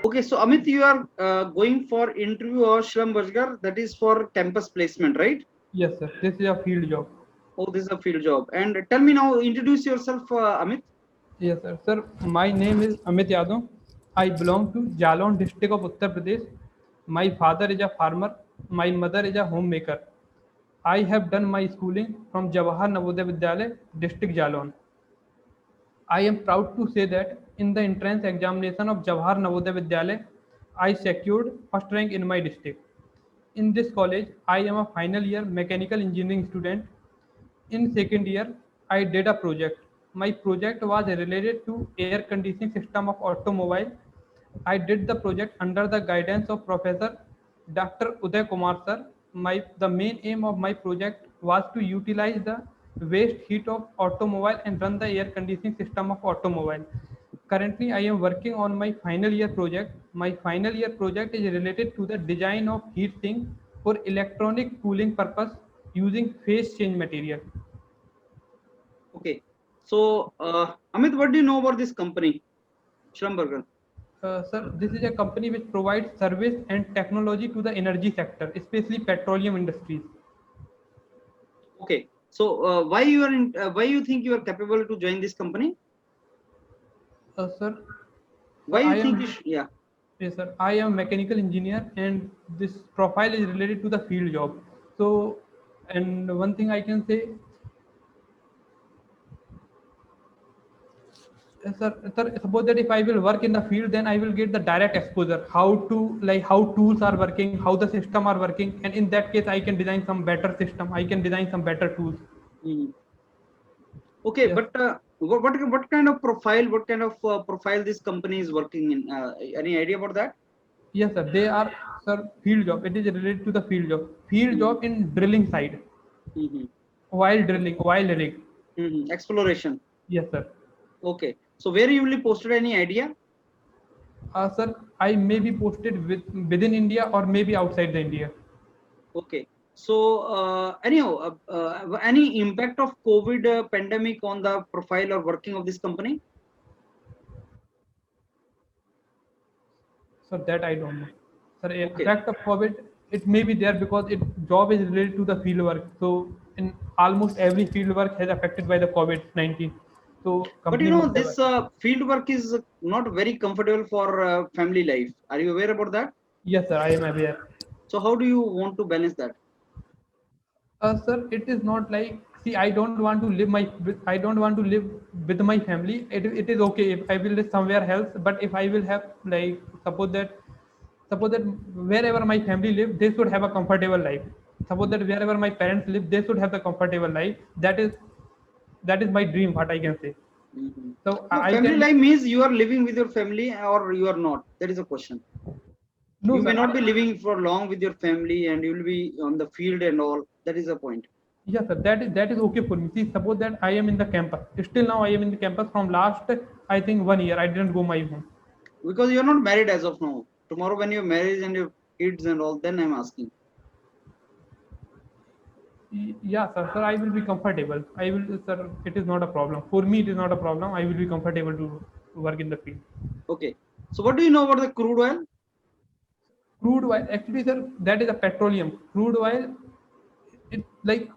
Okay, so Amit, you are going for interview or Shram Bajgar, that is for campus placement, right? Yes, sir. This is a field job. Oh, this is a field job. And tell me now, introduce yourself, Amit. Yes, sir. Sir, my name is Amit Yadav. I belong to Jalon district of Uttar Pradesh. My father is a farmer. My mother is a homemaker. I have done my schooling from Jawahar Navodaya Vidyalaya, district Jalon. I am proud to say that in the entrance examination of Jawahar Navodaya Vidyalaya, I secured first rank in my district. In this college, I am a final year mechanical engineering student. In second year, I did a project. My project was related to air conditioning system of automobile. I did the project under the guidance of Professor Dr. Uday Kumar sir. The main aim of my project was to utilize the waste heat of automobile and run the air conditioning system of automobile. Currently, I am working on my final year project. My final year project is related to the design of heat sink for electronic cooling purpose using phase change material. Okay. So, Amit, what do you know about this company, Shram Bajgar? Sir, this is a company which provides service and technology to the energy sector, especially petroleum industries. Okay. So, why you think you are capable to join this company? Sir, Why I you think am yeah. yes, sir. I am mechanical engineer, and this profile is related to the field job. So, and one thing I can say, sir, suppose that if I will work in the field, then I will get the direct exposure, how tools are working, how the system are working, and in that case, I can design some better system. I can design some better tools. Mhm. Okay, Yes, but what kind of profile, profile this company is working in? Any idea about that? yes, sir. They are, sir, field job. It is related to the field job. Field Mm-hmm. job in drilling side, Mm-hmm. while drilling, while rig. Mm-hmm. Exploration. Yes, sir. Okay. So where you will be posted? Any idea? Sir, I may be posted within India or maybe outside the India. Okay. So anyhow, any impact of COVID pandemic on the profile or working of this company? So that I don't know. Sir, Okay. effect of COVID, it may be there because it job is related to the field work. So in almost every field work has affected by the COVID-19. So But you company know, must have. this field work is not very comfortable for family life. Are you aware about that? Yes, sir, I am aware. So how do you want to balance that? Sir, it is not like, see, I don't want to live I don't want to live with my family. It is okay if I will live somewhere else, but if I will have like suppose that wherever my family live, they should have a comfortable life. Suppose that wherever my parents live, they should have the comfortable life. That is my dream. What I can say. Mhm. So No, I family can life means you are living with your family or you are not. That is a question. no, You may sir. not be living for long with your family and you will be on the field and all. That is the point. Yes, sir. That is okay for me. See, suppose that I am in the campus. Still now I am in the campus from last I think 1 year. I didn't go my home. Because you are not married as of now. Tomorrow when you're married and your kids and all, then I'm asking. Yeah, sir. Sir, I will be comfortable. I will, sir. It is not a problem for me. It is not a problem. I will be comfortable to work in the field. Okay. So what do you know about the crude oil? Crude oil, actually, sir, that is a petroleum. Crude oil, it like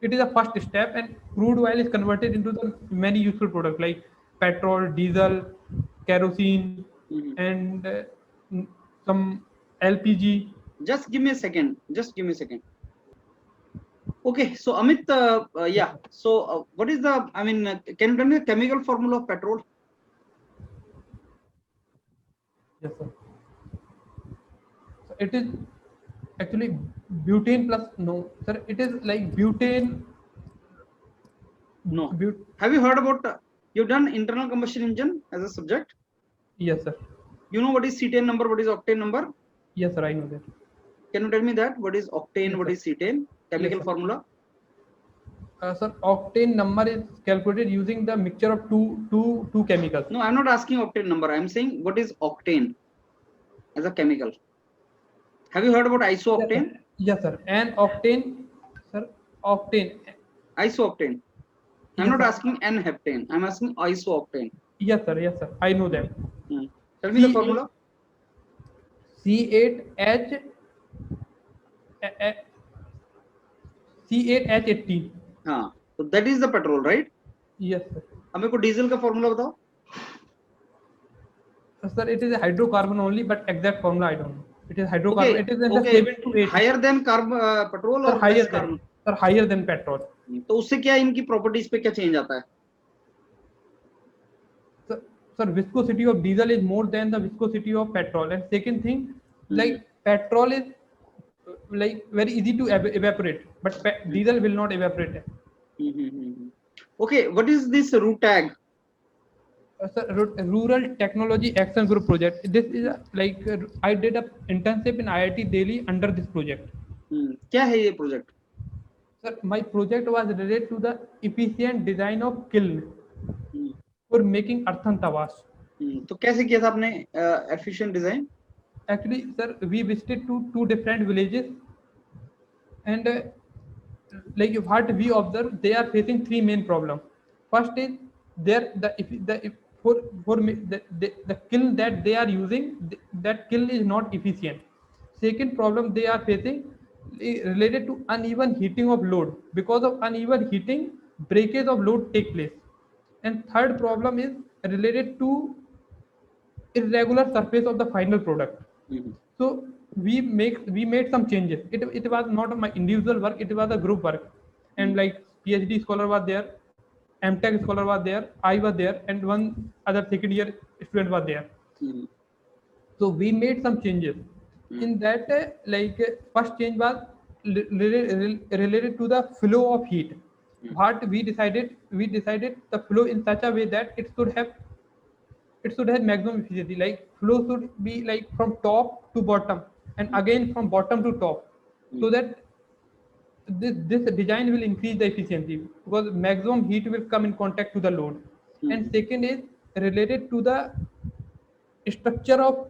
it is a first step, and crude oil is converted into the many useful products like petrol, diesel, kerosene, Mhm. and some LPG. Just give me a second. Just give me a second. Okay. So Amit, yeah. So what is the? I mean, can you tell me the chemical formula of petrol? Yes, sir. So it is actually butane plus no, sir. It is like butane. No. But Have you heard about? You've done internal combustion engine as a subject. yes, sir. You know what is cetane number? What is octane number? Yes, sir. I know that. Can you tell me that? What is octane? Yes, What sir. is cetane? Yes, Chemical sir. formula. Sir, octane number is calculated using the mixture of two chemicals. No, I'm not asking octane number. I'm saying what is octane as a chemical. Have you heard about Yes, sir. isooctane? Yes, sir. And octane, sir, octane. Isooctane. I'm Yes, not sir. asking N-heptane. I'm asking isooctane. Yes, sir. Yes, sir. I know Hmm. that. Hmm. Tell me the CA, formula. C8H C8H18. हाँ, तो that is the petrol, right? Yes, sir. अब मेरे को diesel का formula बताओ। Sir, it is a hydrocarbon only, but exact formula I don't know. It is hydrocarbon. Okay, It is in the okay, 7 to 8. Higher than petrol Sir, और higher less than. Carbon. Sir, higher than petrol. तो उससे क्या इनकी properties पे क्या change आता है? Sir, viscosity of diesel is more than the viscosity of petrol. And second thing, like petrol is like very easy to evaporate, but diesel will not evaporate. Okay, what is this RUTAG? Sir, Rural Technology Action Group project. This is I did a internship in IIT Delhi under this project. क्या है ये project? Sir, my project was related to the efficient design of kiln for making earthen tawas. तो कैसे किया था आपने efficient design? Actually, sir, we visited two different villages, and like what we observed, they are facing three main problems. First is the kiln that they are using, that kiln is not efficient. Second problem they are facing related to uneven heating of load. Because of uneven heating, breakage of load take place. And third problem is related to irregular surface of the final product. So we made some changes. It was not my individual work, it was a group work. And like PhD scholar was there, MTech scholar was there, I was there, and one other second year student was there. So we made some changes. In that, first change was related to the flow of heat. What we decided the flow in such a way that it should have maximum efficiency. Like flow should be like from top to bottom and again from bottom to top, so that this design will increase the efficiency because maximum heat will come in contact to the load. And second is related to the structure of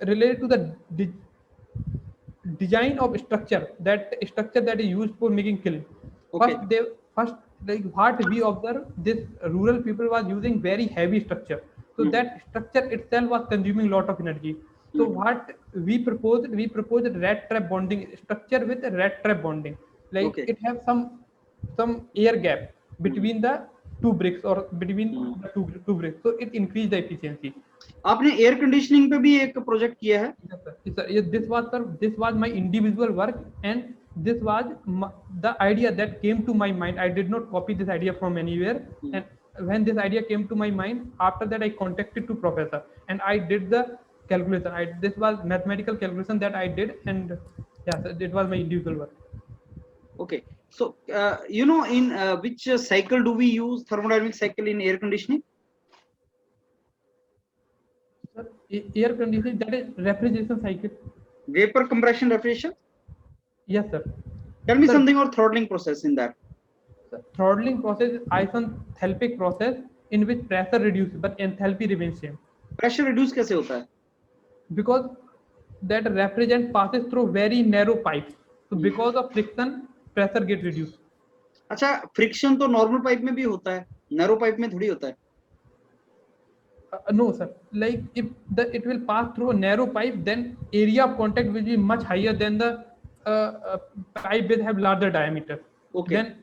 related to the design of structure that is used for making kiln. Okay. First like what we observe, this rural people was using very heavy structure, so that structure itself was consuming lot of energy. So what we proposed rat trap bonding structure with rat trap bonding. Like it have some air gap between the two bricks or between the two bricks, so it increased the efficiency. आपने air conditioning पे भी एक project किया है? Yes, sir. Yes, this was my individual work, and this was the idea that came to my mind. I did not copy this idea from anywhere. And when this idea came to my mind, after that I contacted to professor and I did the calculation. This was mathematical calculation that I did, and yes, it was my individual work. Okay, so in which cycle do we use thermodynamic cycle in air conditioning? Sir, air conditioning, that is refrigeration cycle. Vapor compression refrigeration? Yes, sir. Tell me something about throttling process in that. The throttling process is isenthalpic process in which pressure reduces but enthalpy remains same. Pressure reduce कैसे होता है? Because that refrigerant passes through very narrow pipes. So because of friction, pressure get reduced. अच्छा, friction तो normal pipe में भी होता है, narrow pipe में थोड़ी होता है. No, sir. Like if it will pass through a narrow pipe, then area of contact will be much higher than the pipe will have larger diameter. Okay.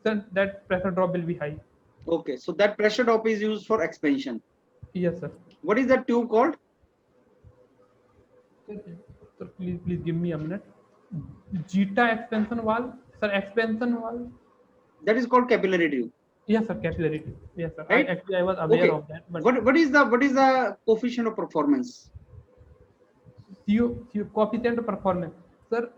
Then that pressure drop will be high. Okay, so that pressure drop is used for expansion. Yes, sir. What is that tube called? Sir, please give me a minute. Zeta expansion valve, sir. Expansion valve. That is called capillary tube. Yes, sir. Capillary tube. Yes, sir. Right? I was aware of that. But what is the coefficient of performance? Coefficient of performance, sir.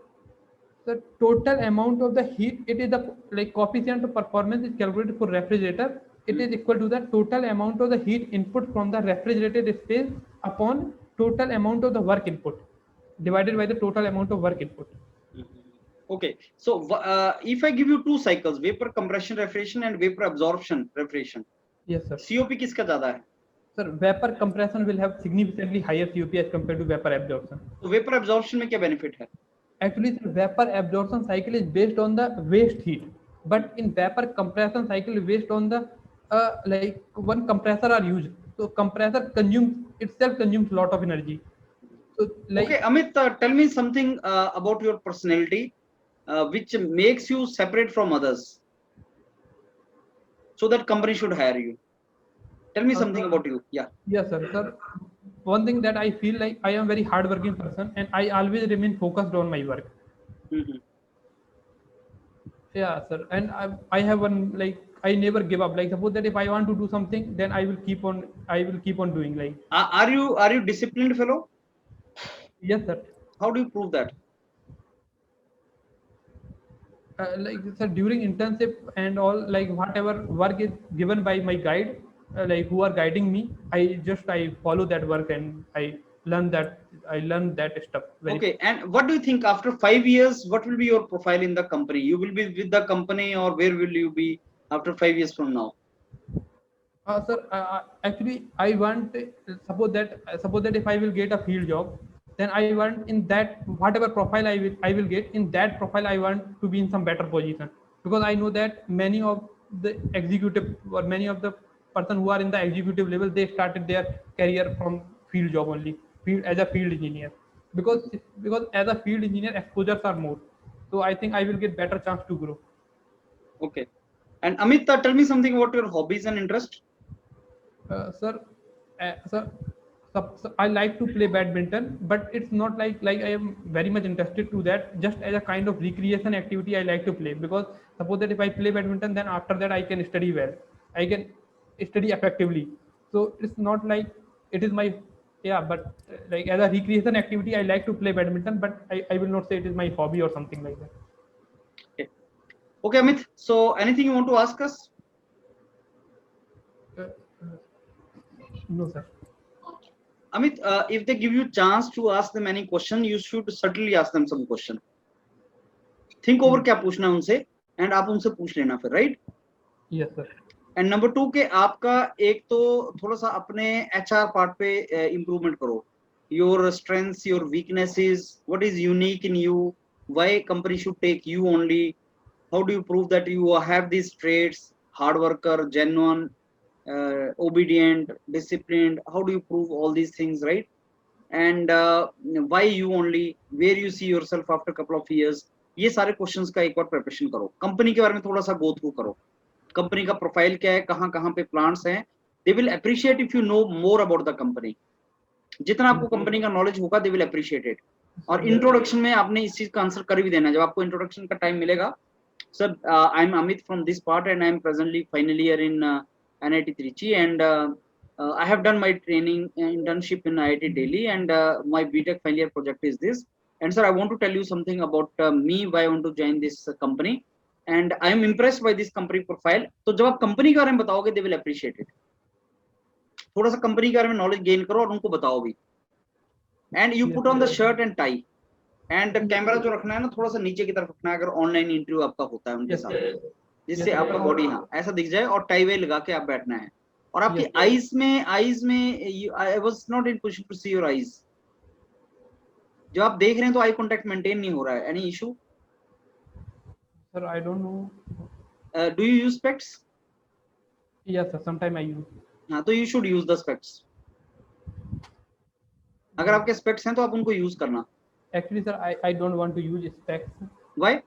The total amount of the heat, it is the coefficient of performance is calculated for refrigerator. It is equal to the total amount of the heat input from the refrigerated space upon total amount of the work input divided by the total amount of work input. Okay, so if I give you two cycles, vapor compression refrigeration and vapor absorption refrigeration. Yes, sir. COP किसका ज़्यादा है? Sir, vapor compression will have significantly higher COP as compared to vapor absorption. So vapor absorption में क्या benefit है? Actually, sir, vapor absorption cycle is based on the waste heat, but in vapor compression cycle is based on the one compressor are used. So compressor consumes lot of energy. So like Okay, Amit, tell me something about your personality, which makes you separate from others, so that company should hire you. Tell me something sir, about you. Yeah. yes, sir. Sir, one thing that I feel like I am very hardworking person, and I always remain focused on my work. Mhm. Yeah, sir. And I have one like I never give up. Like suppose that if I want to do something, then I will keep on doing. Like Are you disciplined fellow? yes, sir. How do you prove that? Like sir, during internship and all, like whatever work is given by my guide, like who are guiding me, I follow that work and I learn that stuff very. Okay, and what do you think after 5 years? What will be your profile in the company? You will be with the company, or where will you be after 5 years from now? Sir, actually, I want suppose that if I will get a field job, then I want in that whatever profile I will get in that profile I want to be in some better position, because I know that many of the executive or many of the person who are in the executive level, they started their career from field job only, field as a field engineer, because because as a field engineer exposures are more, so I think I will get better chance to grow. Okay, and Amit, tell me something about your hobbies and interest. Sir, sir, I like to play badminton, but it's not like I am very much interested to that. Just as a kind of recreation activity, I like to play, because suppose that if I play badminton, then after that I can study well. I can study effectively. So it's not like it is my yeah, but like as a recreation activity, I like to play badminton, but I will not say it is my hobby or something like that. Okay, okay, Amit. So, anything you want to ask us? Uh, no, sir. Amit, if they give you chance to ask them any question, you should certainly ask them some question. Think over Yes, क्या पूछना है उनसे, and आप उनसे पूछ लेना फिर, right? yes, sir. And number two के आपका एक तो थोड़ा सा अपने एचआर पार्ट पे इम्प्रूवमेंट करो. Your strengths, your weaknesses, what is unique in you, why company should take you only, how do you prove that you have these traits, hard worker, genuine, obedient, disciplined, how do you prove all these things, right? And why you only, where you see yourself after couple of years, ये सारे questions का एक बार preparation करो. Company के बारे में थोड़ा सा गो थ्रू करो. कंपनी का प्रोफाइल क्या है, कहाँ कहाँ पे प्लांट्स हैं. They will appreciate if you know more about the company. जितना आपको कंपनी का नॉलेज होगा, दे विल अप्रिशिएट इट. और इंट्रोडक्शन में आपने इस चीज का आंसर कर भी देना. जब आपको इंट्रोडक्शन का टाइम मिलेगा, sir I am Amit from this part and I am presently final year in NIT Trichy, and I have done my training internship in IIT Delhi, and my BTech final year project is this. And sir, I want to tell you something about me, why I want to join this company, and I am impressed by this company profile. तो जब आप company के बारे में बताओगे, they will appreciate it. थोड़ा सा company के बारे में नॉलेज गेन करो और उनको बताओ भी. And you put on the shirt and tie, and camera जो रखना है ना, थोड़ा सा नीचे की तरफ रखना है अगर ऑनलाइन इंटरव्यू आपका होता है उनके साथ, जिससे आपका बॉडी हाँ ऐसा दिख जाए, और टाई वे लगा के आप बैठना है. और आपकी आईज में I was not in position to see your eyes. जब आप देख रहे हैं तो आई कांटेक्ट मेंटेन नहीं हो रहा है. Any issue? Sir, I don't know. Do you use स्पेक्ट्स? Yes, sir. Sometime I use. हाँ, तो यू शुड यूज द स्पेक्ट्स. अगर आपके स्पेक्ट्स हैं तो आप उनको यूज करना. Actually, sir, I don't want to use specs. Why?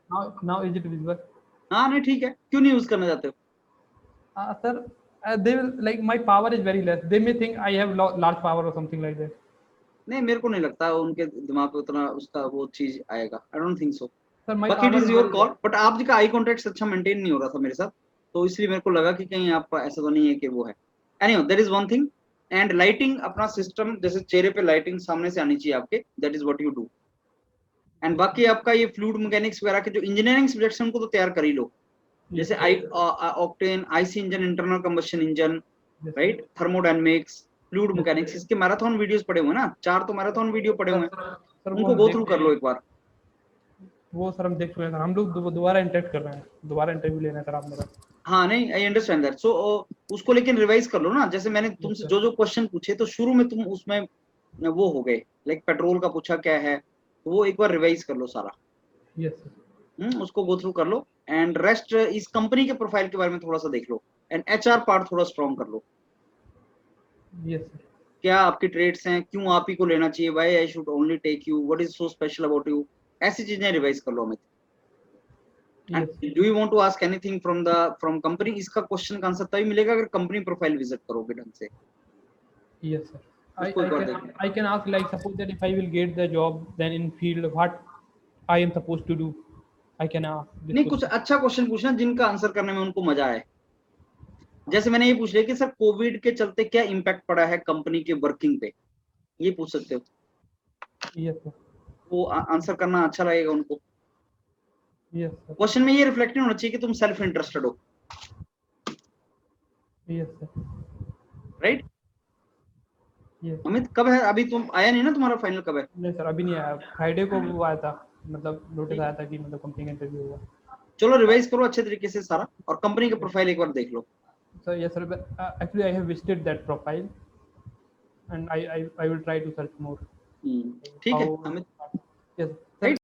Now is it visible? हाँ नहीं ठीक है, क्यों नहीं यूज करना चाहते हो? Sir, they will like my power is very less. They may think I have large power or something like that. नहीं, मेरे को नहीं लगता उनके दिमाग पे उतना उसका वो चीज आएगा. I don't think so. Sir, my बाकी it power is is your very call. less. But आपका आई कॉन्टेक्ट अच्छा मेंटेन नहीं हो रहा था मेरे साथ, तो इसलिए मेरे को लगा कि कहीं आप ऐसा तो नहीं है कि वो है. Anyway, that is one thing. And lighting अपना सिस्टम, जैसे चेहरे पे लाइटिंग सामने से आनी चाहिए आपके, that is what you do. And बाकी आपका ये फ्लूइड मैकेनिक्स वगैरह के जो इंजीनियरिंग सब्जेक्ट्स हैं उनको तो तैयार कर ही लो. जैसे octane, IC engine, internal combustion engine, right, thermodynamics, fluid mechanics, इसके मैराथन वीडियोस पड़े हुए हैं ना, 4 तो मैराथन वीडियो पड़े हुए हैं, Sir, उनको गो थ्रू कर लो एक बार. वो सर हम देख चुके हैं सर. हम लोग दोबारा इंटरेक्ट कर रहे हैं, दोबारा इंटरव्यू लेना है सर आप मेरा. हाँ नहीं, आई अंडरस्टैंड दैट. सो उसको लेकिन रिवाइज कर लो ना. जैसे मैंने तुमसे जो जो क्वेश्चन पूछे, तो शुरू में तुम उसमें वो हो गए, लाइक पेट्रोल का पूछा क्या है, तो वो एक बार रिवाइज कर लो सारा. Yes, sir. उसको गो थ्रू कर लो. एंड रेस्ट इस कंपनी के प्रोफाइल के बारे में थोड़ा सा देख लो, एंड एचआर पार्ट थोड़ा स्ट्रॉन्ग कर लो. Yes, sir. क्या आपके ट्रेड्स हैं, क्यों आप ही को लेना चाहिए, why I should only take you, what is so special about you, ऐसी चीजें रिवाइज कर लो Amit. Yes. And do you want to ask anything from company, इसका क्वेश्चन का आंसर तभी मिलेगा अगर कंपनी प्रोफाइल विजिट करोगे ढंग से। Yes, sir. I, उसको I एक बार can देखो। I can ask, like, suppose that if I will get the job, then in field what I am supposed to do. I can ask this नहीं, कुछ question. अच्छा question पूछना जिनका answer करने में उनको मजा आए। जैसे मैंने ये पूछ लिया कि सर कोविड के चलते क्या इम्पैक्ट पड़ा है कंपनी के वर्किंग पे, ये पूछ सकते हो। Yes, sir. वो आंसर करना अच्छा लगेगा उनको। Yes, sir. क्वेश्चन में ये रिफ्लेक्ट नहीं होना चाहिए कि तुम सेल्फ इंटरेस्टेड हो, Yes, sir. Right. Yes. Amit कब है, अभी तुम आया नहीं ना, तुम्हारा फाइनल कब है? नहीं सर, अभी नहीं आया। फ्राइडे को वो आया था, मतलब नोटिस आया था कि मतलब कंपनी का इंटरव्यू होगा। चलो रिवाइज करो अच्छे तरीके से सारा, और कंपनी का प्रोफाइल एक बार देख लो। Sir yes sir, actually I have visited that profile and I will try to search more. ठीक है अमित। Yes sir.